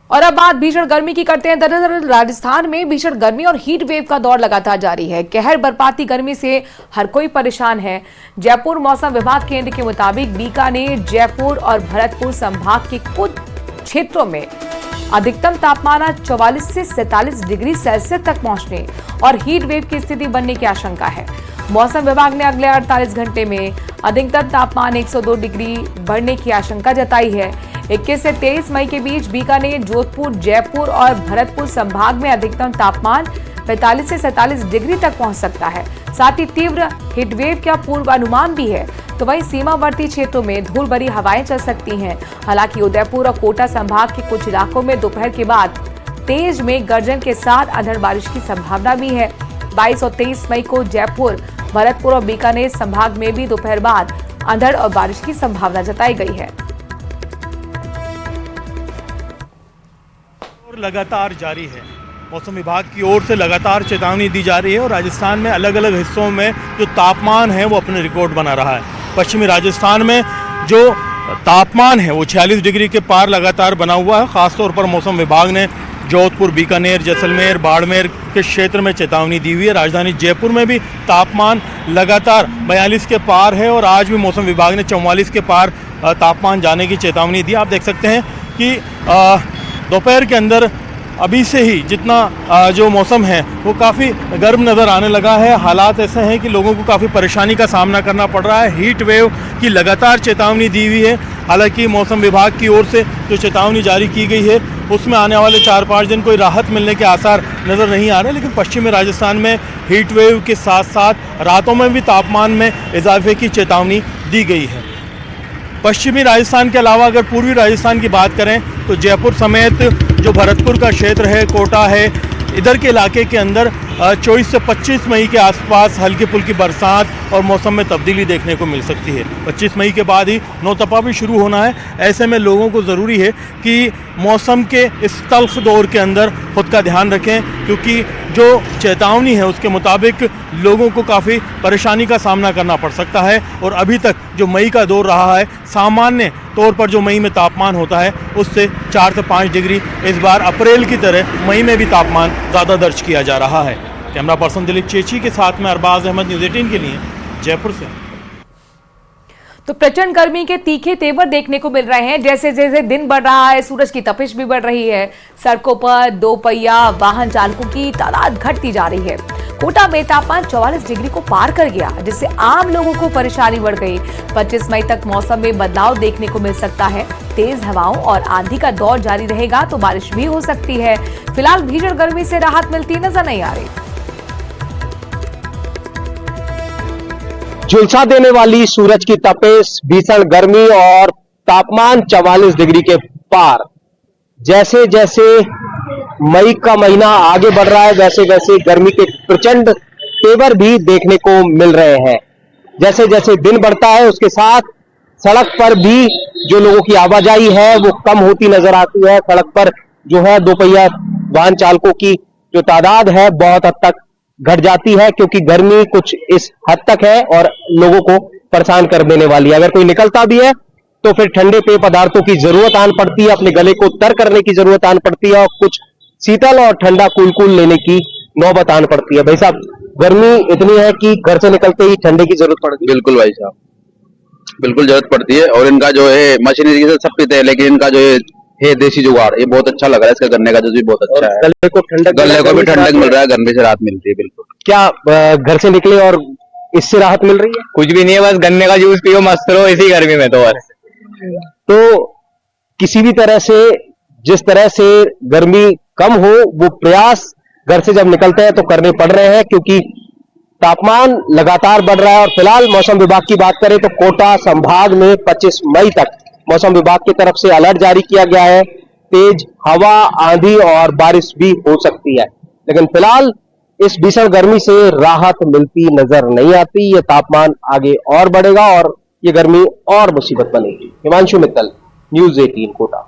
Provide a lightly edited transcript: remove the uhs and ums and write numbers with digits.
और अब बात भीषण गर्मी की करते हैं। दरअसल राजस्थान में भीषण गर्मी और हीट वेव का दौर लगातार जारी है। कहर बरपाती गर्मी से हर कोई परेशान है। जयपुर मौसम विभाग केंद्र के मुताबिक बीकानेर, जयपुर और भरतपुर संभाग के कुछ क्षेत्रों में अधिकतम तापमान 44 से 47 डिग्री सेल्सियस तक पहुंचने और हीट वेव की स्थिति बनने की आशंका है। मौसम विभाग ने अगले 48 घंटे में अधिकतम तापमान 102 डिग्री बढ़ने की आशंका जताई है। 21 से 23 मई के बीच बीकानेर, जोधपुर, जयपुर और भरतपुर संभाग में अधिकतम तापमान 45 से 47 डिग्री तक पहुंच सकता है। साथ ही तीव्र हीटवेव का पूर्वानुमान भी है। तो वहीं सीमावर्ती क्षेत्रों में धूल भरी हवाएं चल सकती हैं। हालांकि उदयपुर और कोटा संभाग के कुछ इलाकों में दोपहर के बाद तेज मेघ गर्जन के साथ अंधड़ बारिश की संभावना भी है। 22 और 23 मई को जयपुर, भरतपुर और बीकानेर संभाग में भी दोपहर बाद अंधड़ और बारिश की संभावना जताई गई है। लगातार जारी है। मौसम विभाग की ओर से लगातार चेतावनी दी जा रही है और राजस्थान में अलग अलग हिस्सों में जो तापमान है वो अपने रिकॉर्ड बना रहा है। पश्चिमी राजस्थान में जो तापमान है वो 46 डिग्री के पार लगातार बना हुआ है। खासतौर पर मौसम विभाग ने जोधपुर, बीकानेर, जैसलमेर, बाड़मेर के क्षेत्र में चेतावनी दी हुई है। राजधानी जयपुर में भी तापमान लगातार 42 के पार है और आज भी मौसम विभाग ने 44 के पार तापमान जाने की चेतावनी दी। आप देख सकते हैं कि दोपहर के अंदर अभी से ही जितना जो मौसम है वो काफ़ी गर्म नज़र आने लगा है। हालात ऐसे हैं कि लोगों को काफ़ी परेशानी का सामना करना पड़ रहा है। हीट वेव की लगातार चेतावनी दी हुई है। हालांकि मौसम विभाग की ओर से जो चेतावनी जारी की गई है उसमें आने वाले 4-5 दिन कोई राहत मिलने के आसार नज़र नहीं आ रहे। लेकिन पश्चिमी राजस्थान में हीट वेव के साथ साथ रातों में भी तापमान में इजाफे की चेतावनी दी गई है। पश्चिमी राजस्थान के अलावा अगर पूर्वी राजस्थान की बात करें तो जयपुर समेत जो भरतपुर का क्षेत्र है, कोटा है, इधर के इलाके के अंदर 24 से 25 मई के आसपास हल्की फुल्की बरसात और मौसम में तब्दीली देखने को मिल सकती है। 25 मई के बाद ही नौतपा भी शुरू होना है। ऐसे में लोगों को ज़रूरी है कि मौसम के इस तल्ख दौर के अंदर खुद का ध्यान रखें, क्योंकि जो चेतावनी है उसके मुताबिक लोगों को काफ़ी परेशानी का सामना करना पड़ सकता है। और अभी तक जो मई का दौर रहा है, सामान्य तौर पर जो मई में तापमान होता है उससे 4 से 5 डिग्री इस बार अप्रैल की तरह मई में भी तापमान ज़्यादा दर्ज किया जा रहा है। कैमरा पर्सन दिलीप चेची के साथ में अरबाज अहमद, न्यूज़ 18 के लिए जयपुर से। तो प्रचंड गर्मी के तीखे तेवर देखने को मिल रहे हैं। जैसे जैसे दिन बढ़ रहा है, सूरज की तपिश भी बढ़ रही है। सड़कों पर दोपहिया वाहन चालकों की तादाद घटती जा रही है। कोटा में तापमान 44 डिग्री को पार कर गया, जिससे आम लोगों को परेशानी बढ़ गई। 25 मई तक मौसम में बदलाव देखने को मिल सकता है। तेज हवाओं और आंधी का दौर जारी रहेगा तो बारिश भी हो सकती है। फिलहाल भीषण गर्मी से राहत मिलती नजर नहीं आ रही। झुलसा देने वाली सूरज की तपिश, भीषण गर्मी और तापमान 44 डिग्री के पार। जैसे जैसे मई का महीना आगे बढ़ रहा है वैसे वैसे गर्मी के प्रचंड तेवर भी देखने को मिल रहे हैं। जैसे जैसे दिन बढ़ता है उसके साथ सड़क पर भी जो लोगों की आवाजाही है वो कम होती नजर आती है। सड़क पर जो है दोपहिया वाहन चालकों की जो तादाद है बहुत हद तक घट जाती है, क्योंकि गर्मी कुछ इस हद तक है और लोगों को परेशान कर देने वाली है। अगर कोई निकलता भी है तो फिर ठंडे पेय पदार्थों की जरूरत आन पड़ती है, अपने गले को तर करने की जरूरत आन पड़ती है और कुछ शीतल और ठंडा कूल लेने की नौबत आन पड़ती है। भाई साहब, गर्मी इतनी है कि घर से निकलते ही ठंडे की जरूरत पड़ती है। बिल्कुल भाई साहब, बिल्कुल जरूरत पड़ती है। और इनका जो है मशीनरी से सब पीते हैं, लेकिन इनका जो है देसी जुगाड़, ये बहुत अच्छा लग रहा है। इसका गन्ने का जूस भी बहुत अच्छा है। गले को भी ठंडक मिल रहा है, गर्मी से राहत मिलती है। बिल्कुल। क्या घर से निकले और इससे राहत मिल रही है? कुछ भी नहीं है, बस गन्ने का जूस पियो, मस्त रहो इसी गर्मी में। तो किसी भी तरह से, जिस तरह से गर्मी कम हो, वो प्रयास घर से जब निकलते हैं तो करने पड़ रहे हैं, क्योंकि तापमान लगातार बढ़ रहा है। और फिलहाल मौसम विभाग की बात करें तो कोटा संभाग में 25 मई तक मौसम विभाग की तरफ से अलर्ट जारी किया गया है। तेज हवा, आंधी और बारिश भी हो सकती है। लेकिन फिलहाल इस भीषण गर्मी से राहत मिलती नजर नहीं आती। ये तापमान आगे और बढ़ेगा और ये गर्मी और मुसीबत बनेगी। हिमांशु मित्तल, न्यूज़ 18 कोटा।